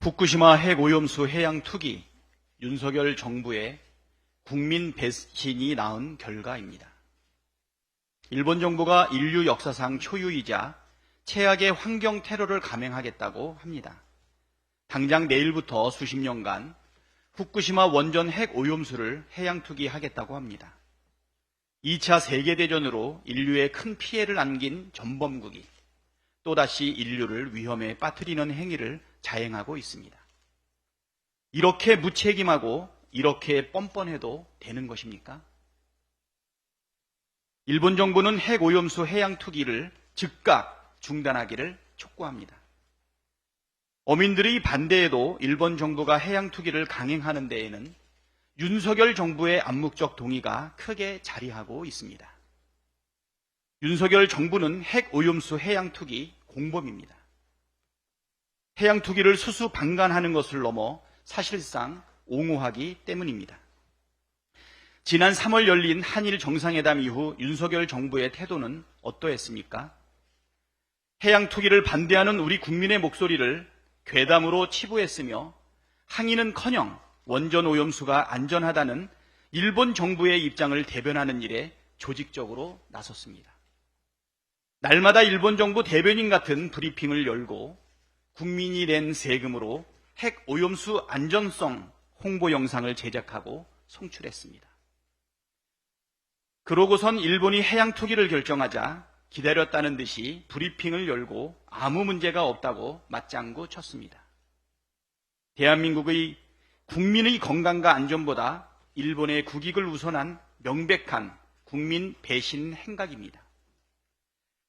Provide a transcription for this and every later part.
후쿠시마 핵오염수 해양 투기, 윤석열 정부의 국민 배신이 낳은 결과입니다. 일본 정부가 인류 역사상 초유이자 최악의 환경 테러를 감행하겠다고 합니다. 당장 내일부터 수십 년간 후쿠시마 원전 핵오염수를 해양 투기하겠다고 합니다. 2차 세계대전으로 인류에 큰 피해를 안긴 전범국이 또다시 인류를 위험에 빠뜨리는 행위를 자행하고 있습니다. 이렇게 무책임하고 이렇게 뻔뻔해도 되는 것입니까? 일본 정부는 핵오염수 해양 투기를 즉각 중단하기를 촉구합니다. 어민들의 반대에도 일본 정부가 해양 투기를 강행하는 데에는 윤석열 정부의 암묵적 동의가 크게 자리하고 있습니다. 윤석열 정부는 핵오염수 해양 투기 공범입니다. 해양 투기를 수수방관하는 것을 넘어 사실상 옹호하기 때문입니다. 지난 3월 열린 한일 정상회담 이후 윤석열 정부의 태도는 어떠했습니까? 해양 투기를 반대하는 우리 국민의 목소리를 괴담으로 치부했으며 항의는커녕 원전 오염수가 안전하다는 일본 정부의 입장을 대변하는 일에 조직적으로 나섰습니다. 날마다 일본 정부 대변인 같은 브리핑을 열고 국민이 낸 세금으로 핵 오염수 안전성 홍보 영상을 제작하고 송출했습니다. 그러고선 일본이 해양 투기를 결정하자 기다렸다는 듯이 브리핑을 열고 아무 문제가 없다고 맞장구 쳤습니다. 대한민국의 국민의 건강과 안전보다 일본의 국익을 우선한 명백한 국민 배신 행각입니다.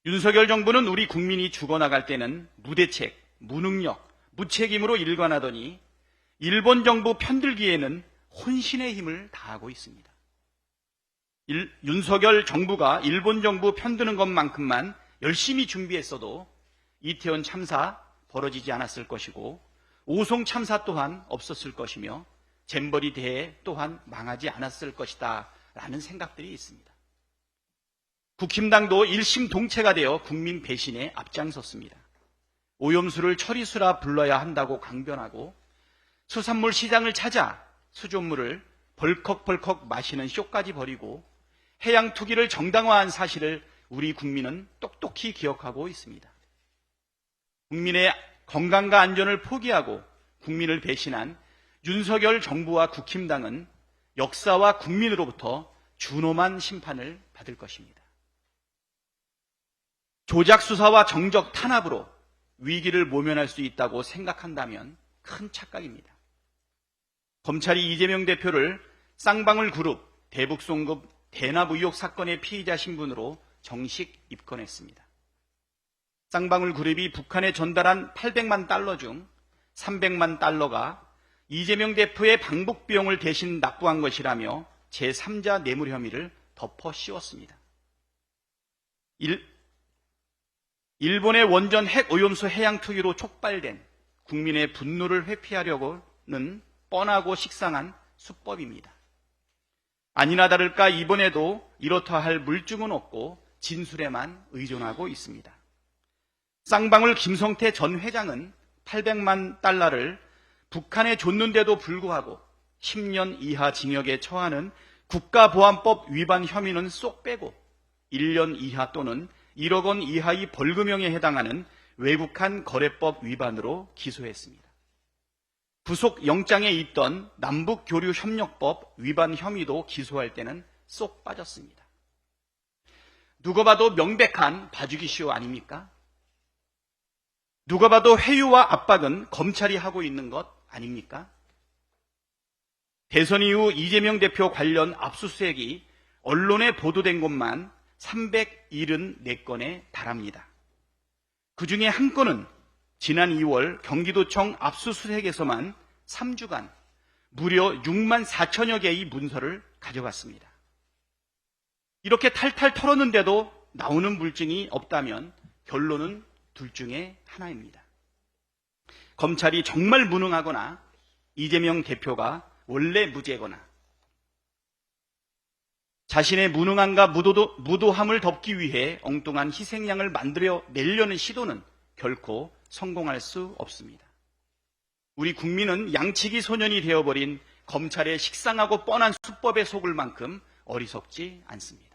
윤석열 정부는 우리 국민이 죽어나갈 때는 무대책, 무능력, 무책임으로 일관하더니 일본 정부 편들기에는 혼신의 힘을 다하고 있습니다. 윤석열 정부가 일본 정부 편드는 것만큼만 열심히 준비했어도 이태원 참사 벌어지지 않았을 것이고 오송 참사 또한 없었을 것이며 잼버리 대회 또한 망하지 않았을 것이다 라는 생각들이 있습니다. 국힘당도 일심동체가 되어 국민 배신에 앞장섰습니다. 오염수를 처리수라 불러야 한다고 강변하고 수산물 시장을 찾아 수돗물을 벌컥벌컥 마시는 쇼까지 벌이고 해양 투기를 정당화한 사실을 우리 국민은 똑똑히 기억하고 있습니다. 국민의 건강과 안전을 포기하고 국민을 배신한 윤석열 정부와 국힘당은 역사와 국민으로부터 준엄한 심판을 받을 것입니다. 조작 수사와 정적 탄압으로 위기를 모면할 수 있다고 생각한다면 큰 착각입니다. 검찰이 이재명 대표를 쌍방울 그룹 대북송금 대납 의혹 사건의 피의자 신분으로 정식 입건했습니다. 쌍방울 그룹이 북한에 전달한 800만 달러 중 300만 달러가 이재명 대표의 방북 비용을 대신 납부한 것이라며 제3자 뇌물 혐의를 덮어 씌웠습니다. 일본의 원전 핵오염수 해양 투기로 촉발된 국민의 분노를 회피하려고는 뻔하고 식상한 수법입니다. 아니나 다를까 이번에도 이렇다 할 물증은 없고 진술에만 의존하고 있습니다. 쌍방울 김성태 전 회장은 800만 달러를 북한에 줬는데도 불구하고 10년 이하 징역에 처하는 국가보안법 위반 혐의는 쏙 빼고 1년 이하 또는 1억 원 이하의 벌금형에 해당하는 외국한 거래법 위반으로 기소했습니다. 구속 영장에 있던 남북교류협력법 위반 혐의도 기소할 때는 쏙 빠졌습니다. 누가 봐도 명백한 봐주기 쇼 아닙니까? 누가 봐도 회유와 압박은 검찰이 하고 있는 것 아닙니까? 대선 이후 이재명 대표 관련 압수수색이 언론에 보도된 것만 374건에 달합니다. 그중에 한 건은 지난 2월 경기도청 압수수색에서만 3주간 무려 6만 4천여 개의 문서를 가져갔습니다. 이렇게 탈탈 털었는데도 나오는 물증이 없다면 결론은 둘 중에 하나입니다. 검찰이 정말 무능하거나 이재명 대표가 원래 무죄거나 자신의 무능함과 무도함을 덮기 위해 엉뚱한 희생양을 만들어 내려는 시도는 결코 성공할 수 없습니다. 우리 국민은 양치기 소년이 되어버린 검찰의 식상하고 뻔한 수법에 속을 만큼 어리석지 않습니다.